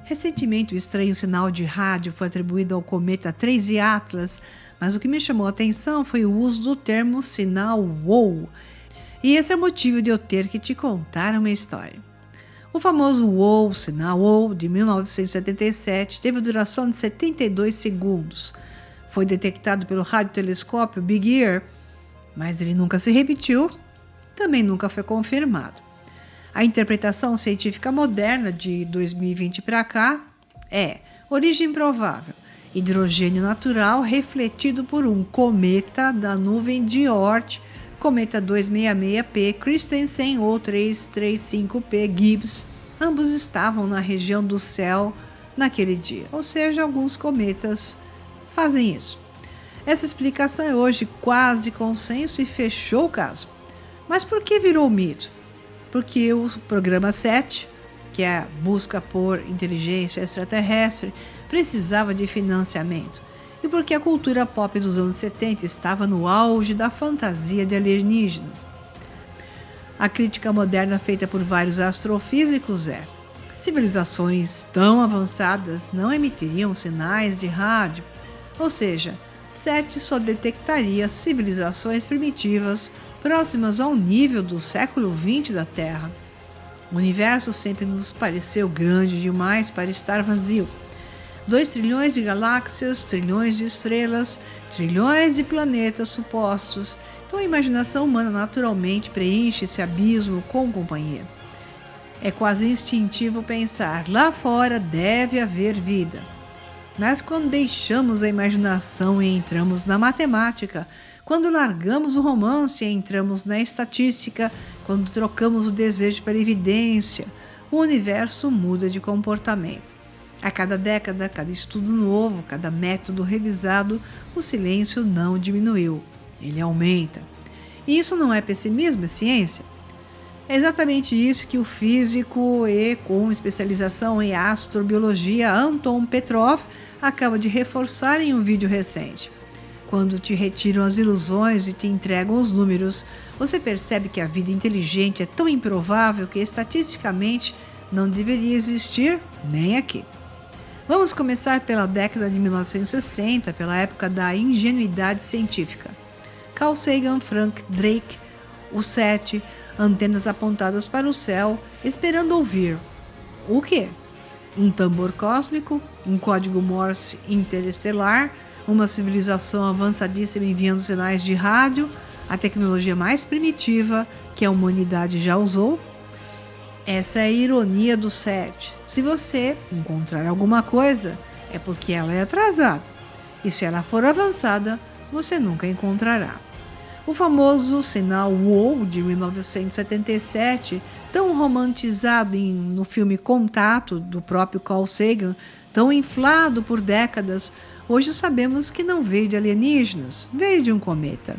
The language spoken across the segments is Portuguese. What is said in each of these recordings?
Recentemente, o estranho sinal de rádio foi atribuído ao cometa 3I Atlas, mas o que me chamou a atenção foi o uso do termo sinal WOW. E esse é o motivo de eu ter que te contar uma história. O famoso WOW, sinal WOW, de 1977, teve duração de 72 segundos. Foi detectado pelo radiotelescópio Big Ear, mas ele nunca se repetiu, também nunca foi confirmado. A interpretação científica moderna de 2020 para cá é origem provável, hidrogênio natural refletido por um cometa da nuvem de Oort, cometa 266P Christensen ou 335P Gibbs. Ambos estavam na região do céu naquele dia, ou seja, alguns cometas fazem isso. Essa explicação é hoje quase consenso e fechou o caso. Mas por que virou mito? Porque o programa 7, que é a busca por inteligência extraterrestre, precisava de financiamento. E porque a cultura pop dos anos 70 estava no auge da fantasia de alienígenas. A crítica moderna feita por vários astrofísicos é: civilizações tão avançadas não emitiriam sinais de rádio, ou seja, 7 só detectaria civilizações primitivas próximas ao nível do século XX da Terra. O universo sempre nos pareceu grande demais para estar vazio. 2 trilhões de galáxias, trilhões de estrelas, trilhões de planetas supostos. Então a imaginação humana naturalmente preenche esse abismo com companhia. É quase instintivo pensar, lá fora deve haver vida. Mas quando deixamos a imaginação e entramos na matemática, quando largamos o romance e entramos na estatística, quando trocamos o desejo pela evidência, o universo muda de comportamento. A cada década, cada estudo novo, cada método revisado, o silêncio não diminuiu, ele aumenta. E isso não é pessimismo, é ciência? É exatamente isso que o físico e com especialização em astrobiologia Anton Petrov acaba de reforçar em um vídeo recente. Quando te retiram as ilusões e te entregam os números, você percebe que a vida inteligente é tão improvável que estatisticamente não deveria existir nem aqui. Vamos começar pela década de 1960, pela época da ingenuidade científica. Carl Sagan, Frank Drake, o 7, antenas apontadas para o céu, esperando ouvir. O quê? Um tambor cósmico, um código Morse interestelar, uma civilização avançadíssima enviando sinais de rádio, a tecnologia mais primitiva que a humanidade já usou? Essa é a ironia do 7. Se você encontrar alguma coisa, é porque ela é atrasada. E se ela for avançada, você nunca encontrará. O famoso sinal WOW de 1977, tão romantizado no filme Contato, do próprio Carl Sagan, tão inflado por décadas, hoje sabemos que não veio de alienígenas, veio de um cometa.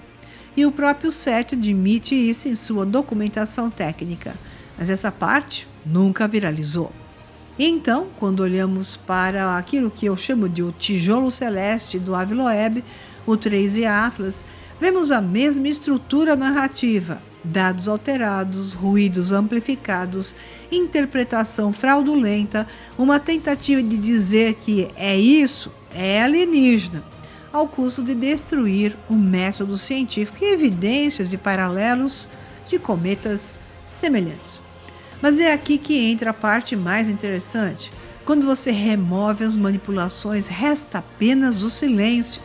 E o próprio 7 admite isso em sua documentação técnica, mas essa parte nunca viralizou. E então, quando olhamos para aquilo que eu chamo de o tijolo celeste do Aviloeb, o 3I Atlas, vemos a mesma estrutura narrativa, dados alterados, ruídos amplificados, interpretação fraudulenta, uma tentativa de dizer que é isso, é alienígena, ao custo de destruir o método científico e evidências de paralelos de cometas semelhantes. Mas é aqui que entra a parte mais interessante. Quando você remove as manipulações, resta apenas o silêncio.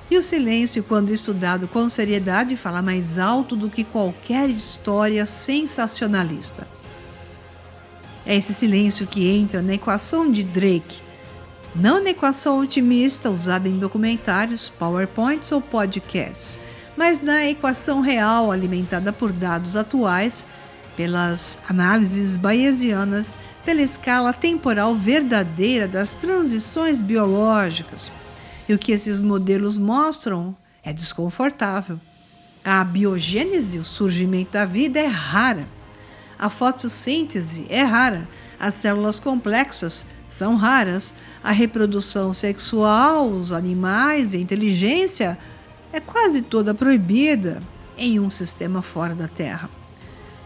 E o silêncio, quando estudado com seriedade, fala mais alto do que qualquer história sensacionalista. É esse silêncio que entra na equação de Drake, não na equação otimista usada em documentários, PowerPoints ou podcasts, mas na equação real alimentada por dados atuais, pelas análises bayesianas, pela escala temporal verdadeira das transições biológicas. E o que esses modelos mostram é desconfortável. A biogênese, o surgimento da vida, é rara. A fotossíntese é rara. As células complexas são raras. A reprodução sexual, os animais, a inteligência é quase toda proibida em um sistema fora da Terra.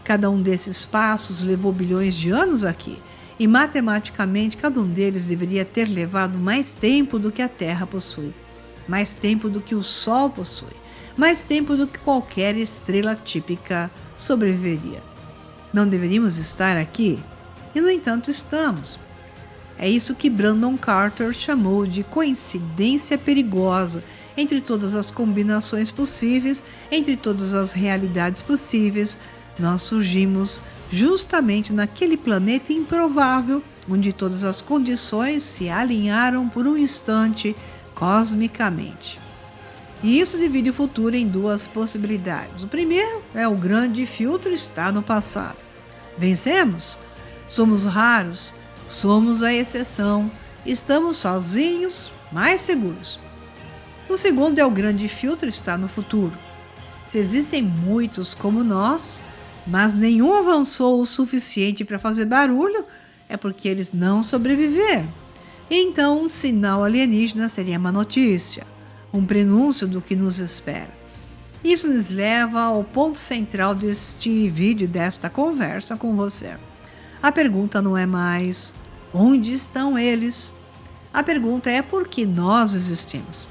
Cada um desses passos levou bilhões de anos aqui. E matematicamente, cada um deles deveria ter levado mais tempo do que a Terra possui, mais tempo do que o Sol possui, mais tempo do que qualquer estrela típica sobreviveria. Não deveríamos estar aqui? E, no entanto, estamos. É isso que Brandon Carter chamou de coincidência perigosa. Entre todas as combinações possíveis, entre todas as realidades possíveis, nós surgimos justamente naquele planeta improvável, onde todas as condições se alinharam por um instante cosmicamente. E isso divide o futuro em duas possibilidades. O primeiro é o grande filtro está no passado. Vencemos? Somos raros, somos a exceção, estamos sozinhos, mais seguros. O segundo é o grande filtro está no futuro. Se existem muitos como nós, mas nenhum avançou o suficiente para fazer barulho, é porque eles não sobreviveram. Então, um sinal alienígena seria uma notícia, um prenúncio do que nos espera. Isso nos leva ao ponto central deste vídeo, desta conversa com você. A pergunta não é mais onde estão eles? A pergunta é por que nós existimos.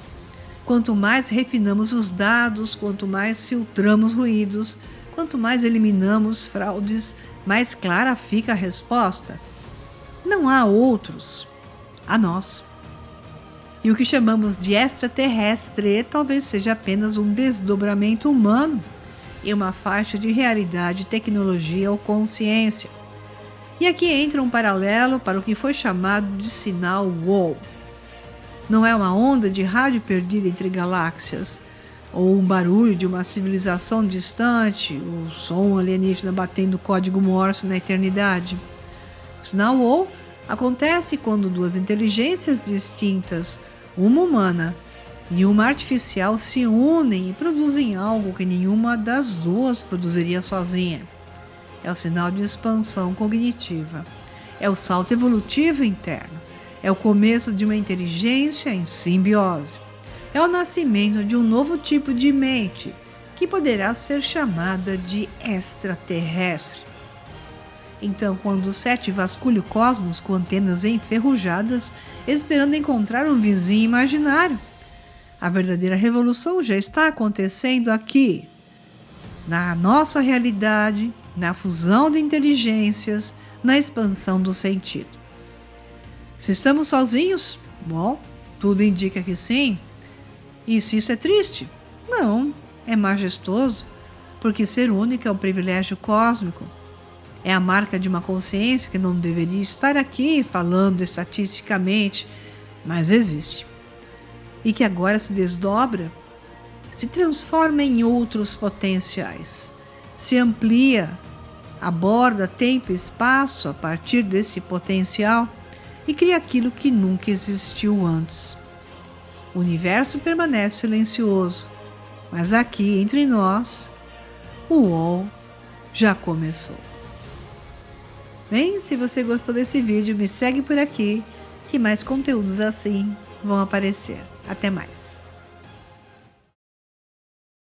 Quanto mais refinamos os dados, quanto mais filtramos ruídos, quanto mais eliminamos fraudes, mais clara fica a resposta. Não há outros, há nós. E o que chamamos de extraterrestre talvez seja apenas um desdobramento humano em uma faixa de realidade, tecnologia ou consciência. E aqui entra um paralelo para o que foi chamado de sinal WOW. Não é uma onda de rádio perdida entre galáxias, ou um barulho de uma civilização distante, o som alienígena batendo código Morse na eternidade. O sinal WOW acontece quando duas inteligências distintas, uma humana e uma artificial, se unem e produzem algo que nenhuma das duas produziria sozinha. É o sinal de expansão cognitiva. É o salto evolutivo interno. É o começo de uma inteligência em simbiose. É o nascimento de um novo tipo de mente, que poderá ser chamada de extraterrestre. Então, quando o SETI vasculha o cosmos com antenas enferrujadas, esperando encontrar um vizinho imaginário, a verdadeira revolução já está acontecendo aqui, na nossa realidade, na fusão de inteligências, na expansão do sentido. Se estamos sozinhos? Bom, tudo indica que sim. E se isso é triste? Não, é majestoso, porque ser único é um privilégio cósmico. É a marca de uma consciência que não deveria estar aqui falando estatisticamente, mas existe. E que agora se desdobra, se transforma em outros potenciais, se amplia, aborda tempo e espaço a partir desse potencial e cria aquilo que nunca existiu antes. O universo permanece silencioso, mas aqui entre nós, o UOL já começou. Bem, se você gostou desse vídeo, me segue por aqui, que mais conteúdos assim vão aparecer. Até mais!